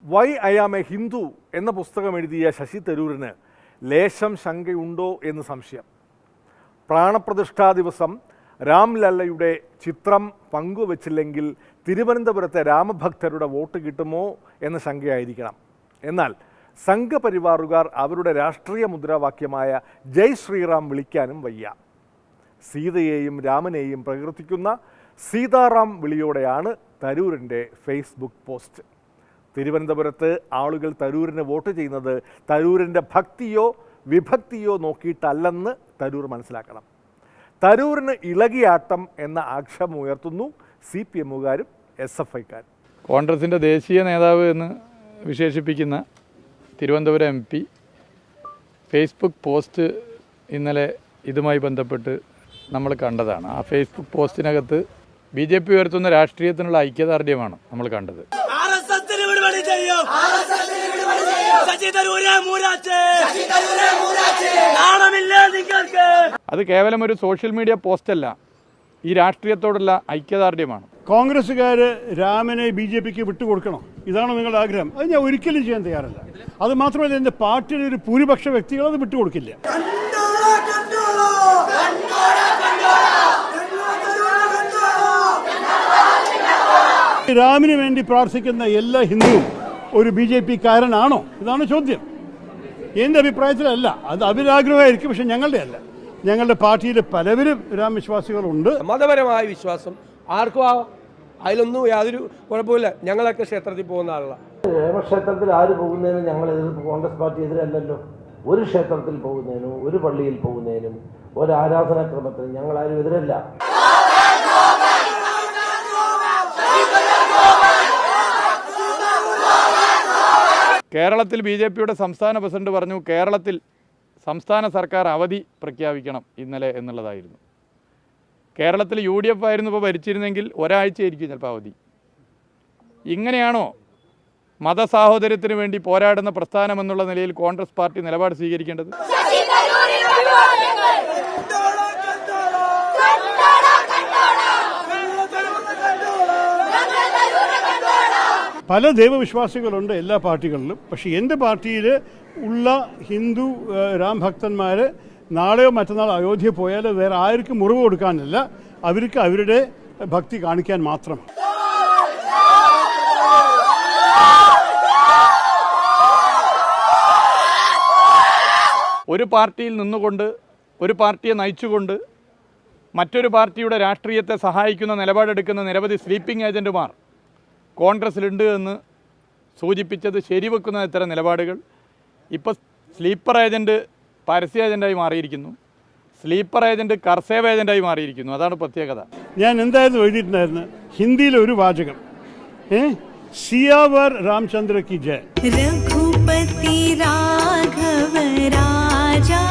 Y I am a Hindu എന്ന പുസ്തകം എഴുതിയ ശശി തരൂരിന് ലേശം ശങ്കയുണ്ടോ എന്ന് സംശയം. പ്രാണപ്രതിഷ്ഠാ ദിവസം രാംലല്ലയുടെ ചിത്രം പങ്കുവച്ചില്ലെങ്കിൽ തിരുവനന്തപുരത്തെ രാമഭക്തരുടെ വോട്ട് കിട്ടുമോ എന്ന ശങ്കയായിരിക്കണം. എന്നാൽ സംഘപരിവാറുകാർ അവരുടെ രാഷ്ട്രീയ മുദ്രാവാക്യമായ ജയ് ശ്രീറാം വിളിക്കാനും വയ്യ. സീതയെയും രാമനെയും പ്രകീർത്തിക്കുന്ന സീതാറാം വിളിയോടെയാണ് തരൂരിൻ്റെ ഫേസ്ബുക്ക് പോസ്റ്റ്. തിരുവനന്തപുരത്ത് ആളുകൾ തരൂരിന് വോട്ട് ചെയ്യുന്നത് തരൂരിൻ്റെ ഭക്തിയോ വിഭക്തിയോ നോക്കിയിട്ടല്ലെന്ന് തരൂർ മനസ്സിലാക്കണം. തരൂരിന് ഇളകിയാട്ടം എന്ന ആക്ഷേപം ഉയർത്തുന്നു CPM-കാരും SFI-ക്കാരും. കോൺഗ്രസിൻ്റെ ദേശീയ നേതാവ് എന്ന് വിശേഷിപ്പിക്കുന്ന തിരുവനന്തപുരം MP ഫേസ്ബുക്ക് പോസ്റ്റ് ഇന്നലെ ഇതുമായി ബന്ധപ്പെട്ട് നമ്മൾ കണ്ടതാണ്. ആ ഫേസ്ബുക്ക് പോസ്റ്റിനകത്ത് BJP ഉയർത്തുന്ന രാഷ്ട്രീയത്തിനുള്ള ഐക്യദാർഢ്യമാണ് നമ്മൾ കണ്ടത്. അത് കേവലം ഒരു സോഷ്യൽ മീഡിയ പോസ്റ്റല്ല, ഈ രാഷ്ട്രീയത്തോടുള്ള ഐക്യദാർഢ്യമാണ്. കോൺഗ്രസ്സുകാർ രാമനെ BJP-ക്ക് വിട്ടുകൊടുക്കണം, ഇതാണോ നിങ്ങളുടെ ആഗ്രഹം? അത് ഞാൻ ഒരിക്കലും ചെയ്യാൻ തയ്യാറല്ല. അത് മാത്രമല്ല, എൻ്റെ പാർട്ടിയുടെ ഒരു ഭൂരിപക്ഷ വ്യക്തികൾ അത് വിട്ടുകൊടുക്കില്ല. രാമിന് വേണ്ടി പ്രാർത്ഥിക്കുന്ന എല്ലാ ഹിന്ദുവും ഒരു BJP-കാരനാണോ? ഇതാണ് ചോദ്യം. എൻ്റെ അഭിപ്രായത്തിലല്ല, അത് അവരാഗ്രഹമായിരിക്കും, പക്ഷെ ഞങ്ങളുടെ അല്ല. ഞങ്ങളുടെ പാർട്ടിയിൽ പലവരും രാം വിശ്വാസികളുണ്ട്. മതപരമായ വിശ്വാസം ആർക്കും ആവാം, അതിലൊന്നും യാതൊരു കുഴപ്പമില്ല. ഞങ്ങളൊക്കെ ക്ഷേത്രത്തിൽ പോകുന്ന ആളാണ്. ക്ഷേത്രത്തിൽ ആര് പോകുന്നതിനും ഞങ്ങൾ കോൺഗ്രസ് പാർട്ടി എതിരല്ലല്ലോ. ഒരു ക്ഷേത്രത്തിൽ പോകുന്നതിനും ഒരു പള്ളിയിൽ പോകുന്നതിനും ഒരു ആരാധനാക്രമത്തിനും ഞങ്ങൾ ആരും എതിരല്ല. കേരളത്തിൽ BJP-യുടെ സംസ്ഥാന പ്രസിഡന്റ് പറഞ്ഞു, കേരളത്തിൽ സംസ്ഥാന സർക്കാർ അവധി പ്രഖ്യാപിക്കണം ഇന്നലെ എന്നുള്ളതായിരുന്നു. കേരളത്തിൽ UDF ആയിരുന്നു ഇപ്പോൾ ഭരിച്ചിരുന്നെങ്കിൽ ഒരാഴ്ചയായിരിക്കും ചിലപ്പോൾ അവധി. ഇങ്ങനെയാണോ മതസാഹോദര്യത്തിന് വേണ്ടി പോരാടുന്ന പ്രസ്ഥാനം എന്നുള്ള നിലയിൽ കോൺഗ്രസ് പാർട്ടി നിലപാട് സ്വീകരിക്കേണ്ടത്? പല ദൈവവിശ്വാസികളുണ്ട് എല്ലാ പാർട്ടികളിലും. പക്ഷേ എൻ്റെ പാർട്ടിയിൽ ഉള്ള ഹിന്ദു രാം ഭക്തന്മാർ നാളെയോ മറ്റന്നാൾ അയോധ്യ പോയാൽ വേറെ ആർക്കും മുറിവ് കൊടുക്കാനല്ല, അവർക്ക് അവരുടെ ഭക്തി കാണിക്കാൻ മാത്രം. ഒരു പാർട്ടിയിൽ നിന്നുകൊണ്ട്, ഒരു പാർട്ടിയെ നയിച്ചുകൊണ്ട് മറ്റൊരു പാർട്ടിയുടെ രാഷ്ട്രീയത്തെ സഹായിക്കുന്ന നിലപാടെടുക്കുന്ന നിരവധി സ്ലീപ്പിംഗ് ഏജൻറ്റുമാർ കോൺഗ്രസ്സിലുണ്ട് എന്ന് സൂചിപ്പിച്ചത് ശരിവെക്കുന്ന ഇത്തരം നിലപാടുകൾ. ഇപ്പോൾ സ്ലീപ്പർ ഏജൻറ്റ് പരസ്യ ഏജൻറ്റായി മാറിയിരിക്കുന്നു, സ്ലീപ്പർ ഏജൻറ്റ് കർസേവ ഏജൻറ്റായി മാറിയിരിക്കുന്നു. അതാണ് പ്രത്യേകത. ഞാൻ എന്തായിരുന്നു എഴുതിയിട്ടുണ്ടായിരുന്നു ഹിന്ദിയിലെ ഒരു വാചകം, സിയാവർ രാമചന്ദ്ര കി ജയ്. രഘുപതി രാഘവ രാജാ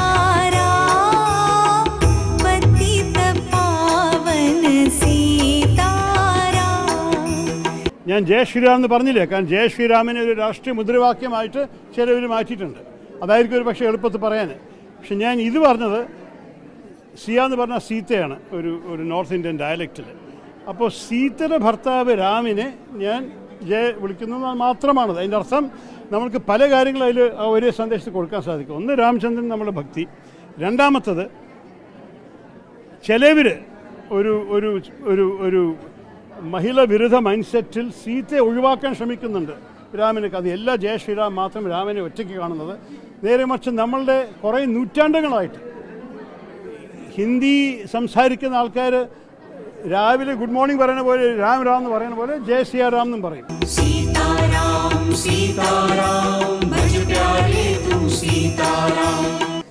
ഞാൻ ജയ ശ്രീറാം എന്ന് പറഞ്ഞില്ലേ, കാരണം ജയ ശ്രീറാമിനെ ഒരു രാഷ്ട്രീയ മുദ്രാവാക്യമായിട്ട് ചിലവർ മാറ്റിയിട്ടുണ്ട്. അതായിരിക്കും ഒരു പക്ഷേ എളുപ്പത്തിൽ പറയാൻ. പക്ഷെ ഞാൻ ഇത് പറഞ്ഞത് സിയ എന്ന് പറഞ്ഞാൽ സീതയാണ്, ഒരു നോർത്ത് ഇന്ത്യൻ ഡയലക്റ്റിൽ. അപ്പോൾ സീതയുടെ ഭർത്താവ് രാമിനെ ഞാൻ ജയ വിളിക്കുന്നത് മാത്രമാണത്. അതിൻ്റെ അർത്ഥം നമ്മൾക്ക് പല കാര്യങ്ങളും അതിൽ ഒരേ സന്ദേശത്തിൽ കൊടുക്കാൻ സാധിക്കും. ഒന്ന്, രാമചന്ദ്രൻ നമ്മുടെ ഭക്തി. രണ്ടാമത്തത്, ചിലവർ ഒരു മഹിള വിരുദ്ധ മൈൻഡ് സെറ്റിൽ സീതയെ ഒഴിവാക്കാൻ ശ്രമിക്കുന്നുണ്ട് രാമനെ. അത് എല്ലാ ജയ ശ്രീറാം മാത്രം രാമനെ ഒറ്റയ്ക്ക് കാണുന്നത്. നേരെ മറിച്ച് നമ്മളുടെ കുറേ നൂറ്റാണ്ടുകളായിട്ട് ഹിന്ദി സംസാരിക്കുന്ന ആൾക്കാർ രാവിലെ ഗുഡ് മോർണിംഗ് പറയുന്ന പോലെ രാം രാം എന്ന് പറയുന്ന പോലെ ജയ സിയാറാം എന്നും പറയും.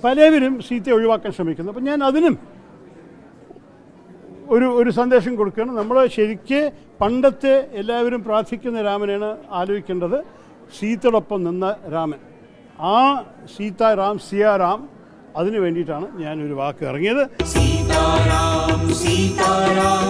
പലവരും സീതയെ ഒഴിവാക്കാൻ ശ്രമിക്കുന്നു. അപ്പം ഞാൻ അതിനും ഒരു സന്ദേശം കൊടുക്കുകയാണ്. നമ്മൾ ശരിക്ക് പണ്ടത്തെ എല്ലാവരും പ്രാർത്ഥിക്കുന്ന രാമനെയാണ് ആലോചിക്കേണ്ടത്, സീതയോടൊപ്പം നിന്ന രാമൻ. ആ സീതാറാം സിയാറാം, അതിനു വേണ്ടിയിട്ടാണ് ഞാനൊരു വാക്ക് ഇറങ്ങിയത്. സീതാറാം സീതാറാം